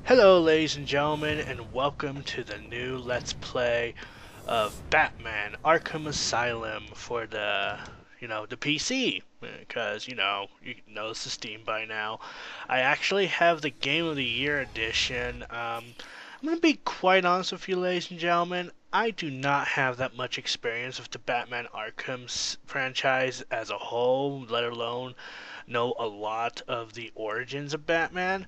Hello ladies and gentlemen, and welcome to the new Let's Play of Batman Arkham Asylum for the PC, because, you know this is Steam by now. I actually have the Game of the Year edition. I'm going to be quite honest with you ladies and gentlemen, I do not have that much experience with the Batman Arkham franchise as a whole, let alone know a lot of the origins of Batman.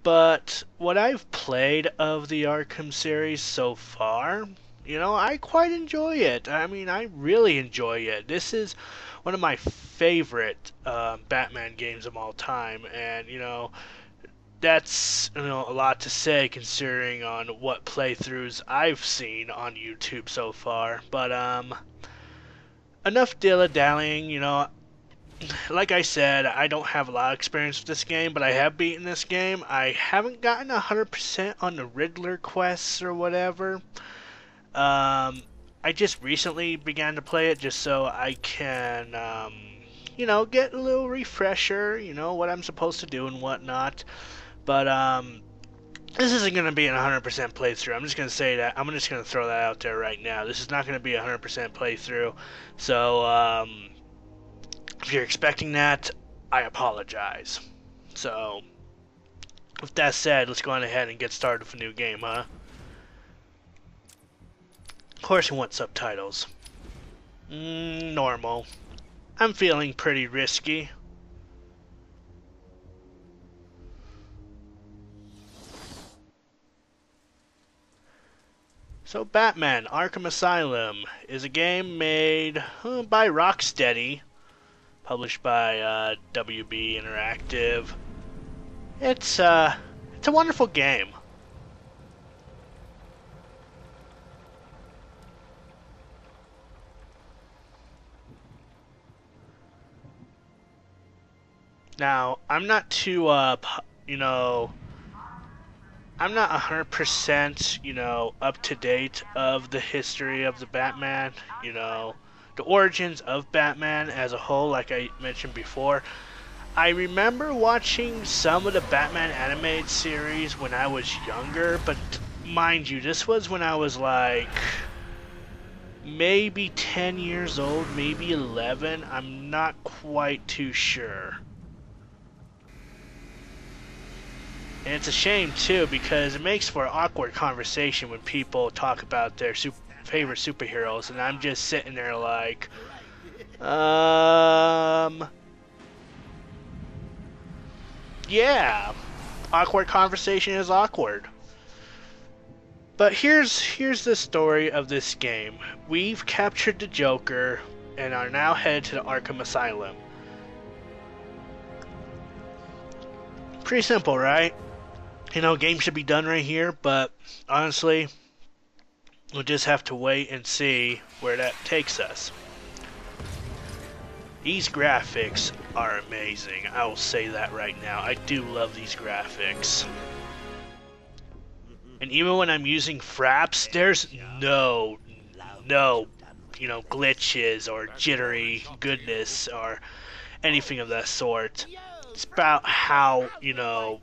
But what I've played of the Arkham series so far, I quite enjoy it. I mean, I really enjoy it. This is one of my favorite Batman games of all time, and that's a lot to say considering on what playthroughs I've seen on YouTube so far. But enough dilly-dallying. Like I said, I don't have a lot of experience with this game, but I have beaten this game. I haven't gotten 100% on the Riddler quests or whatever. I just recently began to play it just so I can, get a little refresher, what I'm supposed to do and whatnot. But, this isn't going to be an 100% playthrough. I'm just going to say that. I'm just going to throw that out there right now. This is not going to be a 100% playthrough. So, if you're expecting that, I apologize. So, with that said, let's go on ahead and get started with a new game, huh? Of course you want subtitles. Normal. I'm feeling pretty risky. So, Batman Arkham Asylum is a game made by Rocksteady, published by WB Interactive. It's a wonderful game. Now, I'm not too I'm not 100% up to date of the history of the Batman, the origins of Batman as a whole, like I mentioned before. I remember watching some of the Batman animated series when I was younger, but mind you, this was when I was like maybe 10 years old, maybe 11. I'm not quite too sure. And it's a shame too, because it makes for awkward conversation when people talk about their favorite superheroes, and I'm just sitting there like, yeah, awkward conversation is awkward. But here's the story of this game. We've captured the Joker and are now headed to the Arkham Asylum. Pretty simple, right? Game should be done right here, but honestly, we'll just have to wait and see where that takes us. These graphics are amazing. I will say that right now. I do love these graphics. And even when I'm using fraps, there's no glitches or jittery goodness or anything of that sort. It's about how,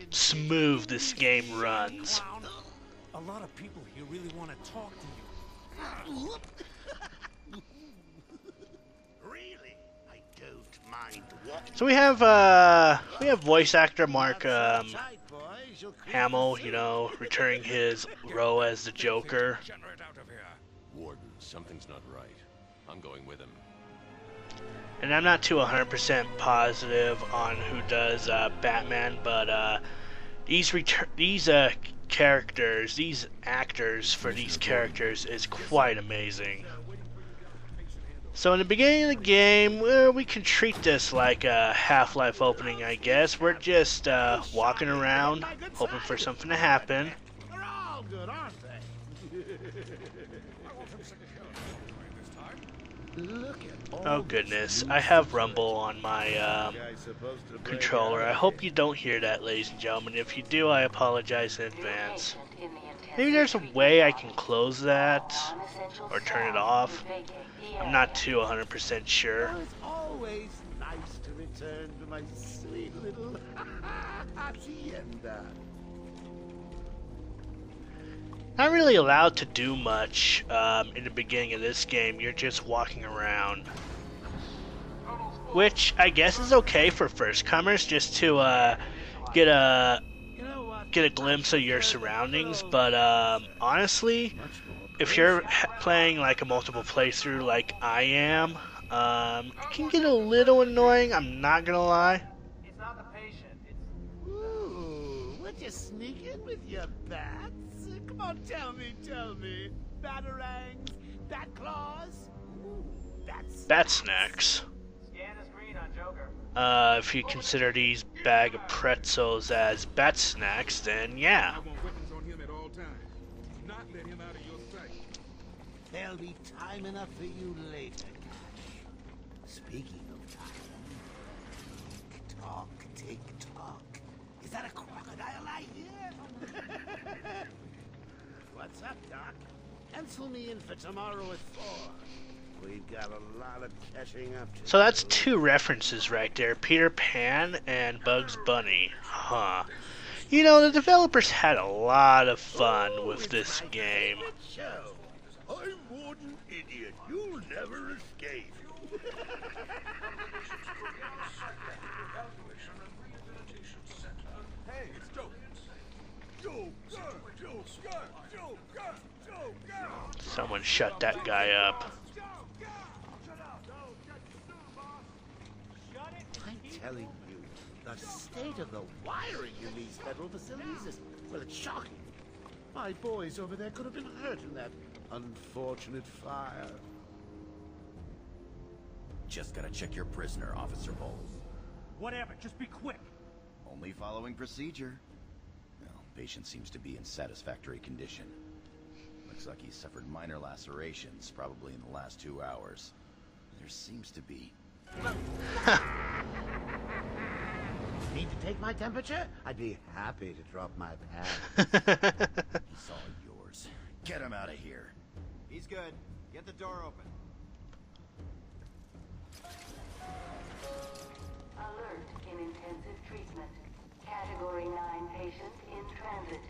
smooth this game runs. A lot of people here really want to talk to you. Really? I don't mind. So we have voice actor Mark Hamill, returning his role as the Joker. Warden, something's not right. I'm going with him. And I'm not too 100% positive on who does Batman, but these characters, these actors for these characters is quite amazing. So in the beginning of the game, we can treat this like a Half-Life opening, I guess. We're just walking around, hoping for something to happen. They're all good, aren't they? Look at Oh goodness, I have Rumble on my controller. I hope you don't hear that, ladies and gentlemen. If you do, I apologize in advance. Maybe there's a way I can close that or turn it off. I'm not too 100% sure. It's always nice to return to my sweet little hacienda. not really allowed to do much in the beginning of this game. You're just walking around, which I guess is okay for first comers, just to get a glimpse of your surroundings. But honestly, if you're playing like a multiple playthrough like I am, it can get a little annoying. I'm not gonna lie. It's not the patient. It's Ooh, would you sneak in with your bats? Come on, tell me. Batarangs, bat claws, ooh, Bat snacks. scan the screen on Joker. If you consider these bag of pretzels as bat snacks, then yeah. I want weapons on him at all times. Do not let him out of your sight. There'll be time enough for you later, Cash. Speaking of time, tick tock. Is that a crocodile I hear? What's up, Doc? Pencil me in for tomorrow at 4. We've got a lot of catching up to So that's do. 2 references right there, Peter Pan and Bugs Bunny. Huh. You know, the developers had a lot of fun with It's this my game. favorite show. I'm Warden Idiot. You'll never escape. Hey, it's Joker. Joker. Someone shut that guy up. I'm telling you, the state of the wiring in these federal facilities is, well, it's shocking. My boys over there could have been hurt in that unfortunate fire. Just gotta check your prisoner, Officer Bowles. Whatever, just be quick. Only following procedure. Well, patient seems to be in satisfactory condition. Looks like he suffered minor lacerations, probably in the last 2 hours. There seems to be... Need to take my temperature? I'd be happy to drop my pad. He's all yours. Get him out of here. He's good. Get the door open. Alert in intensive treatment. Category 9 patient in transit.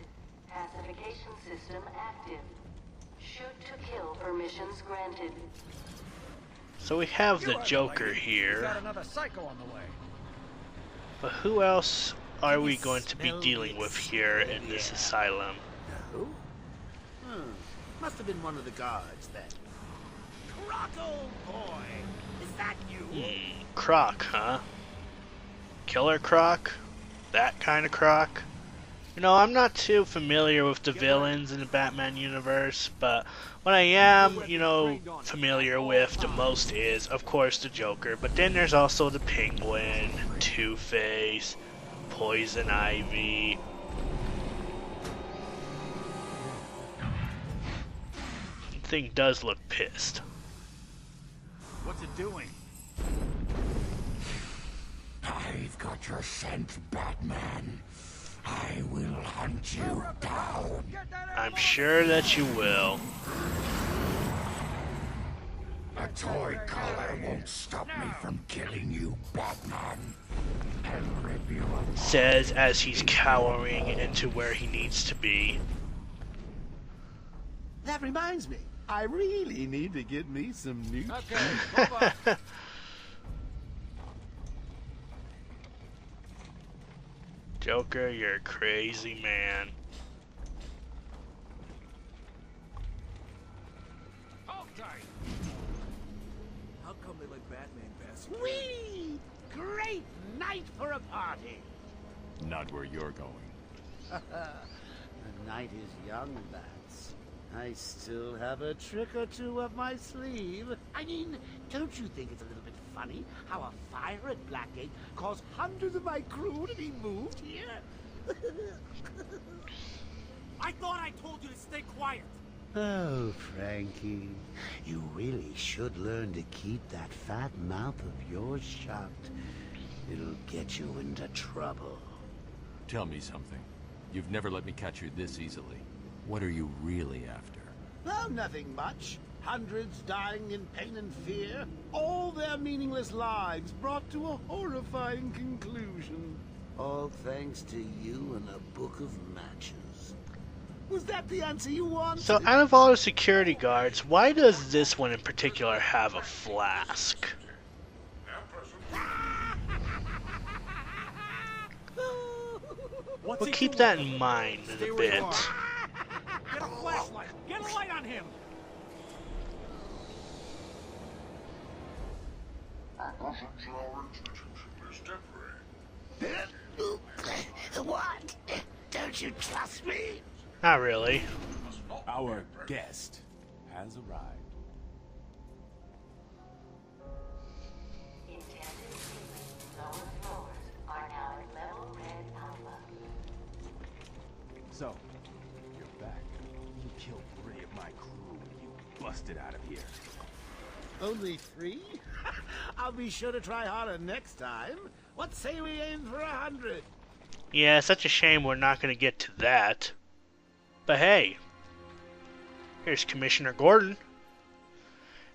Pacification system active. Shoot to kill permissions granted. So we have the Joker Got here, another psycho on the way. but who else are we going to be dealing with here in this asylum? Who? Must have been one of the guards then. Rocco boy, is that you? Croc, huh? Killer Croc? That kind of Croc? You know, I'm not too familiar with the villains in the Batman universe, but what I am, you know, familiar with the most is, of course, the Joker. But then there's also the Penguin, Two-Face, Poison Ivy. The thing does look pissed. What's it doing? I've got your scent, Batman. I will hunt you down. I'm sure that you will. A toy collar won't stop me from killing you, Batman. I'll rip you apart. Says as he's cowering into where he needs to be. That reminds me, I really need to get me some new. Okay, move on. Joker, you're a crazy man. How come they let Batman pass? Whee! Great night for a party. Not where you're going. The night is young, bats. I still have a trick or two up my sleeve. I mean, don't you think it's a little bit funny how a fire at Blackgate caused hundreds of my crew to be moved here? I thought I told you to stay quiet. Oh, Frankie, you really should learn to keep that fat mouth of yours shut. It'll get you into trouble. Tell me something. You've never let me catch you this easily. What are you really after? Oh, nothing much. Hundreds dying in pain and fear. All their meaningless lives brought to a horrifying conclusion. All thanks to you and a book of matches. Was that the answer you wanted? So out of all the security guards, why does this one in particular have a flask? What's We'll he keep doing? that in mind in Stay a where you bit. are. Get a flashlight. Get a light on him. What? Don't you trust me? Not really. Our guest has arrived. Intended treatment zone floors are now at level red alpha. So, you're back. You killed 3 of my crew and you busted out of here. Only 3? I'll be sure to try harder next time. What say we aim for 100? Yeah, such a shame we're not going to get to that. But hey, here's Commissioner Gordon.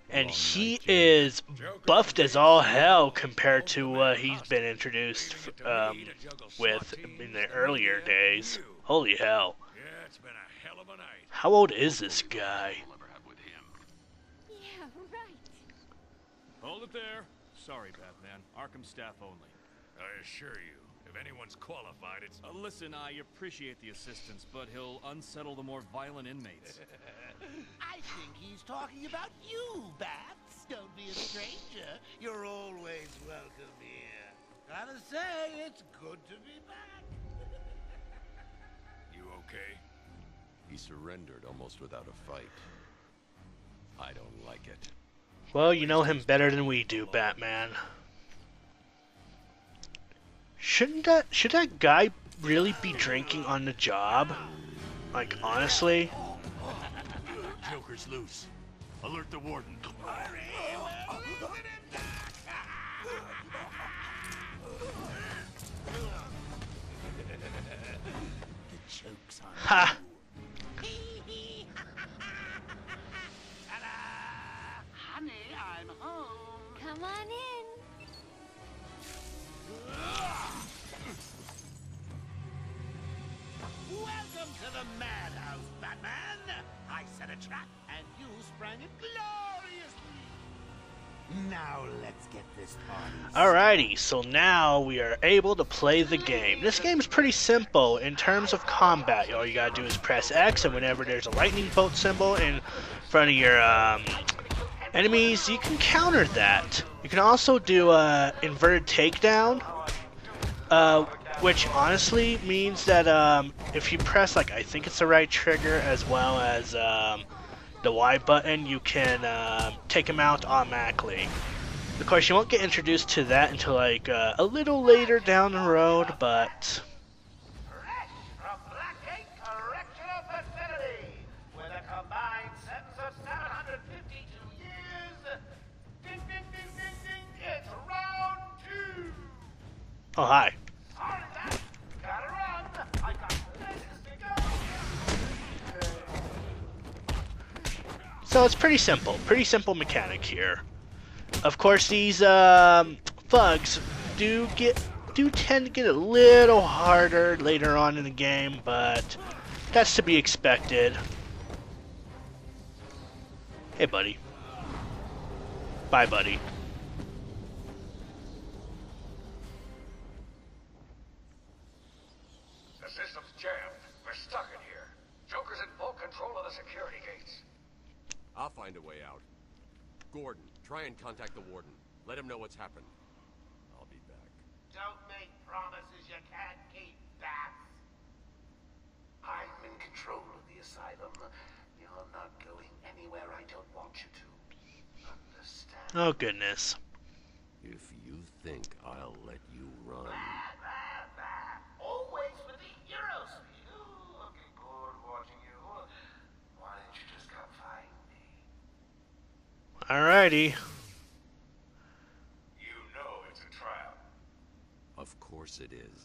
And he is buffed as all hell compared to what he's been introduced with in the earlier days. Holy hell. Yeah, it's been a hell of a night. How old is this guy? Yeah, right. Hold it there. Sorry, Batman. Arkham staff only. I assure you, if anyone's qualified, it's... Listen, I appreciate the assistance, but he'll unsettle the more violent inmates. I think he's talking about you, Bats. Don't be a stranger. You're always welcome here. Gotta say, it's good to be back. You okay? He surrendered almost without a fight. I don't like it. Well, you know him better than we do, Batman. Should that guy really be drinking on the job? Like, honestly? Joker's loose. Alert the warden. The joke's on Ha! Ta-da! Honey, I'm home. Come on in. Welcome to the madhouse, Batman. I set a trap, and you sprang it gloriously. Now let's get this party. Alrighty, so now we are able to play the game. This game is pretty simple in terms of combat. All you gotta do is press X, and whenever there's a lightning bolt symbol in front of your enemies, you can counter that. You can also do inverted takedown, which honestly means that if you press, like, I think it's the right trigger as well as the Y button, you can take him out automatically. Of course, you won't get introduced to that until like a little later down the road, but... Fresh from Blackgate Correctional Facility, with a combined sentence of 752 years. Ding, ding, ding, ding, ding. It's round 2. Oh, hi. Sorry, Zach. Gotta run. I got places to go. So it's pretty simple mechanic here. Of course, these thugs do tend to get a little harder later on in the game, but that's to be expected. Hey, buddy. Bye, buddy. The system's jammed. We're stuck in here. Joker's in full control of the security gates. I'll find a way out. Gordon, try and contact the warden. Let him know what's happened. I'll be back. Don't make promises you can't keep, Bats. I'm in control of the asylum. You're not going anywhere I don't want you to. Understand? Oh, goodness. If you think I'll let you run... Always with the heroes. You looking bored watching you. Why don't you just come find me? Alrighty. You know it's a trap. Of course it is.